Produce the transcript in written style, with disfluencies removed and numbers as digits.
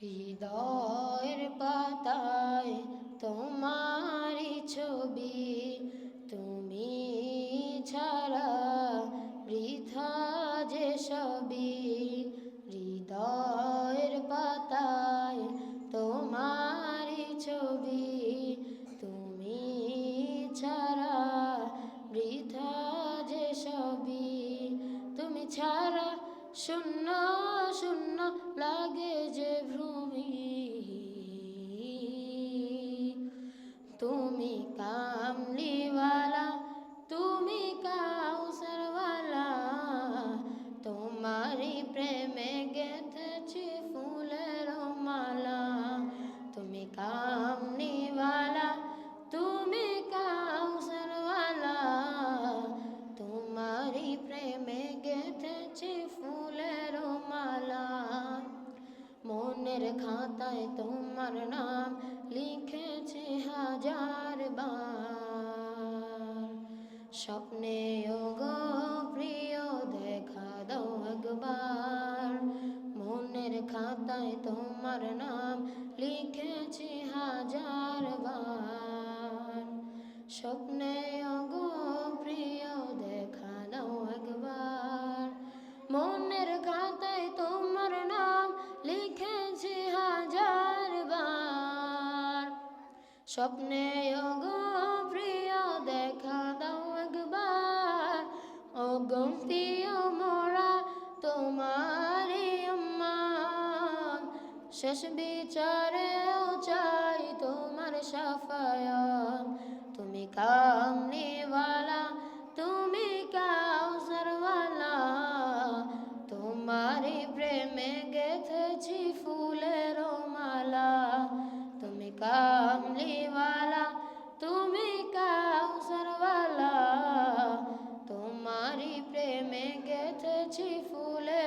হৃদয়ের পাতায় তোমারই ছবি, তুমি ছাড়া বৃথা যে সবই। হৃদয়ের পাতায় তোমারই ছবি, তুমি ছাড়া বৃথা যে সবই। তুমি ছাড়া শূন্য শূন্য লাগে যে ভূমি। তুমি কামলিওয়ালা, তুমি কাউসারওয়ালা, তোমারই প্রেমে গেঁথেছি ফুলের মালা। তুমি কামলিওয়ালা, তুমি কাউসারওয়ালা, তোমারই প্রেমে গেঁথেছি ফুলের মালা। মনের খাতায় তোমার নাম লিখেছি হাজার বার। স্বপ্নে ওগো প্রিয় দেখা দাও একবার। মনের খাতায় তোমার নাম লিখেছি হাজার বার। স্বপ্নে ওগো প্রিয় দেখা দাও একবার। মনের খাতায় তোমার নাম লিখেছি হাজার বার। স্বপ্নে ওগো প্রিয় দেখা দাও একবার। ওগো প্রিয় মোরা তোমারই উম্মত, শেষ বিচারেও চাই তোমার শাফায়াত। তুমি কামলিওয়ালা, তুমি কাউসারওয়ালা, তোমারই প্রেমে গেঁথেছি ফুলের মালা। তুমি কামলিওয়ালা, তুমি কাউসারওয়ালা, তোমারই প্রেমে গেঁথেছি ফুলের